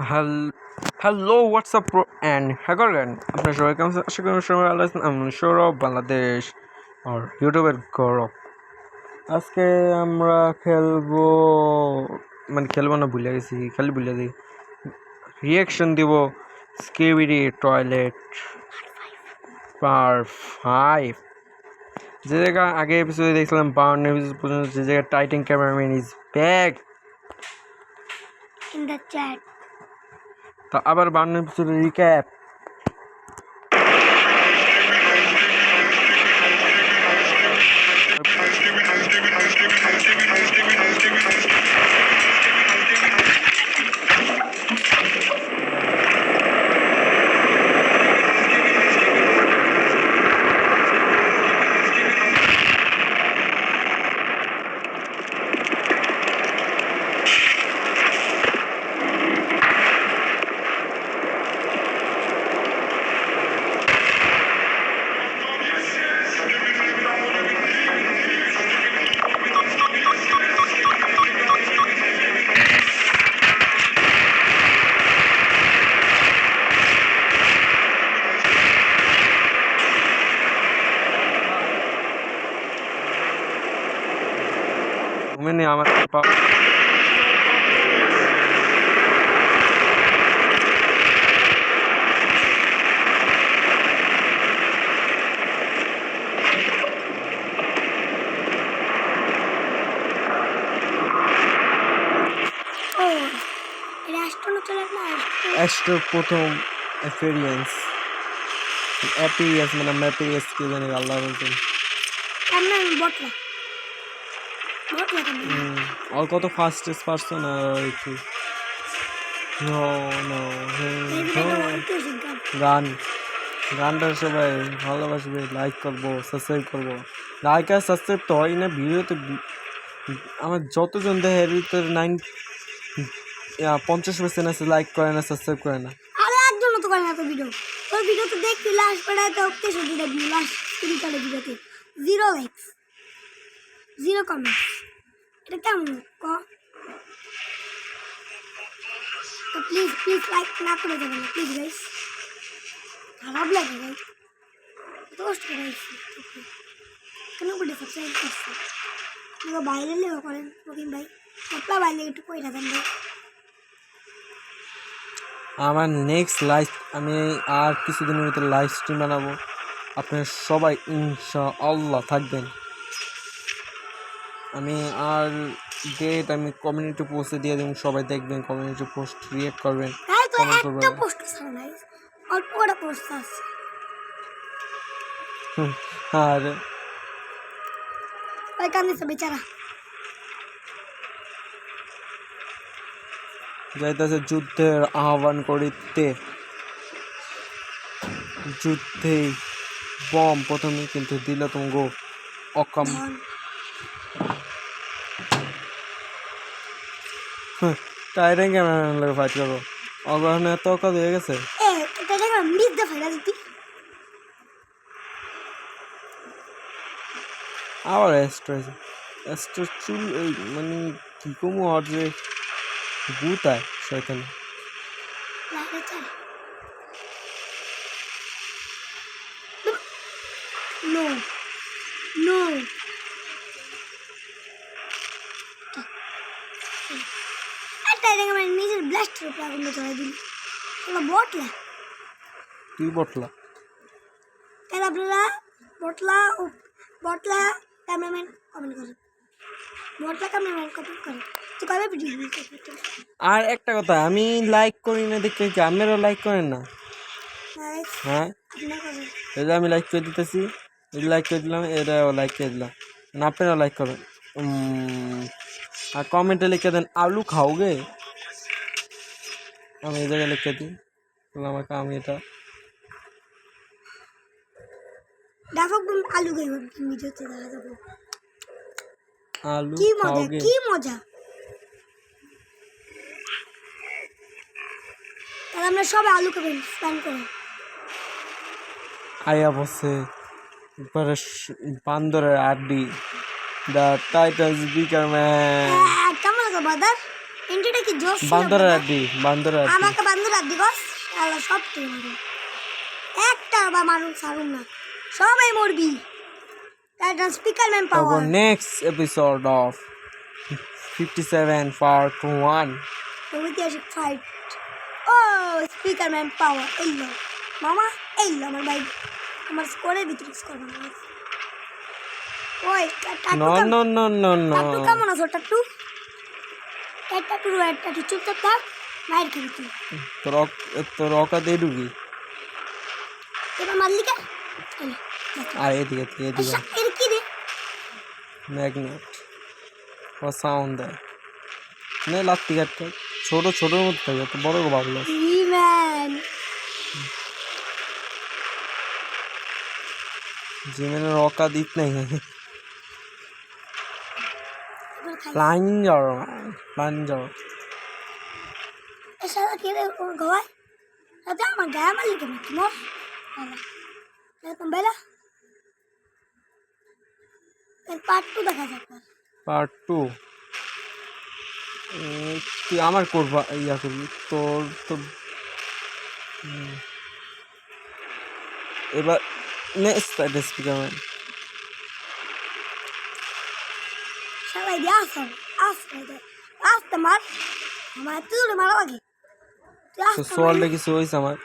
Hal hello WhatsApp pro and হ্যাকারগান আপনার সবাই কেমন আছেন? আশা করি সবাই ভালো আছেন। আমি সৌরভ, বাংলাদেশ আর ইউটিউবের গৌরব। আজকে আমরা খেলবো, মানে খেলবো না, ভুলে গেছি, খালি ভুলে দিই, রিয়াকশন দিব স্কেবিডি টয়লেট পার্ট 5। যে জায়গা আগে এপিসোডে দেখছিলাম 52 এপিসোড পর্যন্ত, যে জায়গায় Titan cameraman is back in the chat. তা আবার 52 এপিসোডের রিক্যাপ। মানে আমার অ্যাস্ট্রো প্রথম অ্যাপিয়ারেন্স মানে ম্যাপিরিয়ান্স কে জানি আল্লাহ বলতেন। আর কত ফাস্টেস্ট পারসন একটু গানটা সবাই ভালোবাসবে, লাইক করবো, সাবস্ক্রাইব করবো। লাইক আর সাবস্ক্রাইব তো হয় না ভিডিওতে, আমার যতজন দেখে এর ভিতরে 50% আছে লাইক করে না, সাবস্ক্রাইব করে না। আরে একজনও তো করে না তো ভিডিও, তোর ভিডিও তো দেখবি লাস্ট পড়ায় তো 63 টা ভিউ, লাস্ট 3 কালে ভিডিওতে 0 লাইকস 0 কমেন্টস। এটা কেমন ক? তো প্লিজ লাইক না করে দেবেন না প্লিজ গাইস, খারাপ লাগে ভাই, কষ্ট করে আইছি কেন করে সাবস্ক্রাইব করছি। পুরো বাইরে লেও করেন রকিম ভাই, আপনার বাইরে একটু কইরা দেন ভাই। আমার নেক্সট লাইভ, আমি আর কিছুদিনের ভিতরে লাইভ স্ট্রিম বানাবো, আপনারা সবাই ইনশাআল্লাহ থাকবেন। আমি আর ডেট আমি কমিউনিটি পোস্টে দিয়ে দেবো, সবাই দেখবেন, কমিউনিটি পোস্ট রিঅ্যাক্ট করবেন, কমেন্ট করবেন। একটা পোস্ট আছে না, অল্প করে পোস্ট আছে। আর ওই কান্দিছে বেচারা, যাইতেছে যুদ্ধের আহ্বান করিতে, যুদ্ধে বম প্রথমে কিন্তু দিল তুমগো অকম। টাইরেন ক্যামেরাম্যান লাগে ফাইট করবো, অগ্রহণে এত অকাল হয়ে গেছে। আবার এস্ট্রো চুল, মানে কি কমু আর যে গুতায় শয়তানি। নো নো নিজের ব্লাস্টের উপর আগুন ধরে দিল। বটলা তুই বটলা কেন আপনারা বটলা বটলা ক্যামেরাম্যান কমেন্ট করেন, বটলা ক্যামেরাম্যান কমেন্ট করেন তো কবে ভিডিও দিতে। আর একটা কথা, আমি লাইক করি না দেখতে কি আপনারা লাইক করেন না? হ্যাঁ, এই যে আমি লাইক করে দিতেছি, লাইক করে দিলাম, এরাও লাইক করে দিলাম, আপনারা লাইক করেন। আর কমেন্টে লিখে দেন আলু খাওগে, আমি এই জায়গায় লিখে দিই আমাকে, আমি এটা দেখো আলু খাইব ভিডিওতে দেখা যাবে। আলু কি মজা, খাওগে, কি মজা। তাহলে আমরা সবাই আলু খাবেন, স্প্যান করুন। আয়া বসে বান্দরের আড্ডি, দ্য টাইটান্স বিকার ম্যান। কেমন আছে বাদার? এন্ট্রিটা কি জোস ছিল বান্দরের বাবা? আড্ডি বান্দরের আড্ডি আমাকে বান্ধব রাখবি বস আল্লাহ সব তুই মারবি একটা বা মানুষ ছাড়ুন না সবাই মরবি তার স্পিকার ম্যান তারপর পাওয়ার নেক্সট এপিসোড অফ 57 পার্ট 1 ঐতিহাসিক ফাইট ও স্পিকার ম্যান পাওয়ার এলো মামা এলো আমার ভাই আমার স্কোরের ভিতরে স্কোর বানানো ওই no no no no no টাটু কেমন আছো টাটু টাটু চুপচাপ থাক মায়ের খেলি তুই তোর অকাতে ঢুকি এবার মারলি কে এলো, আর এদিকে এদিকে এর কি রে ম্যাগনেট ও সাউন্ড দেয় নে লাত্তি কাটতে ছোট ছোটোর মধ্যে থাকে তো বড় ভাবলো ই ম্যান জিমেনের অকা দিত নাই এবার খাই প্লাঞ্জার প্লাঞ্জার এ সারা কে রে ওর গলায় রাতে আমার গায়ে মারলি কেন তোমার বাবা এরকম বেলা এর পার্ট 2 দেখা যাক পার্ট 2 তুই আমার করবা ইয়া করবি তোর তো এবার নেক্সট স্পিকার সবাই দিয়ে আসতে মার আমার তুই মারা আগে তুই তো আসতে সোয়ালটা কিছু হয়েছে আমার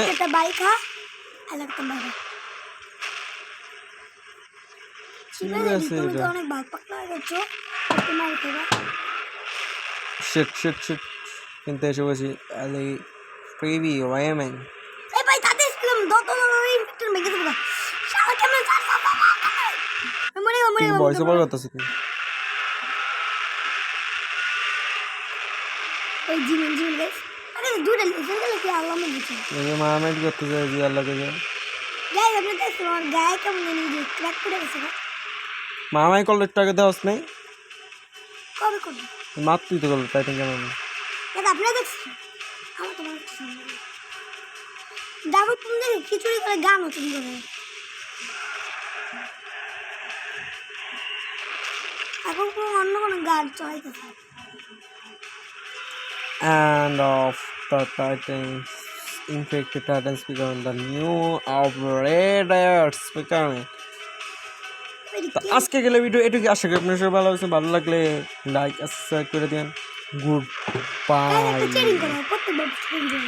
একটা বাইক খা একটা বাইক ঠিক ঠিক আছে আছে তুমি তো এটা। অনেক ভাগ পাকলা হয়ে গেছো তোমার খেবা শিট কিন্তু এসে বলছি আলি প্রিভিউ আইএমএন এই ভাই তাতে ছিলাম দত ইনফেক্টর মেগে দেবো শালা কেমন চার বাবা মরে তুই ভয়েস ওভার করতেছিস তুই ওই জিমিন গাইস আরে দুটো লেসেন গেলে কি আল্লাহ মে দিছে এই যে মারামারি করতে যায় জি আল্লাহ কে গাইস আপনি দেখছো আমার গায়ে কেমন জানি যে ক্র্যাক করে গেছে না মারামারি করলে একটু আগে দেওয়াস নাই কবে করবে মাত তুই তো করলো টাইটেন কেমন দাদা আপনি দেখছেন আমার তো মনে হচ্ছে দেখো তুমি দেখে খিচুড়ি করে গান হচ্ছে কি করে এখন কোনো অন্য কোনো গান চলাইতেছে and of the Titans infected Titans become the new operator speaker আজকে গেলে ভিডিও এটুকু আশা করি আপনার সবাই ভালো হয়েছে ভালো লাগলে লাইক সাবস্ক্রাইব করে দিন গুড বাই চেরিং করে প্রত্যেকবার চেরিং করে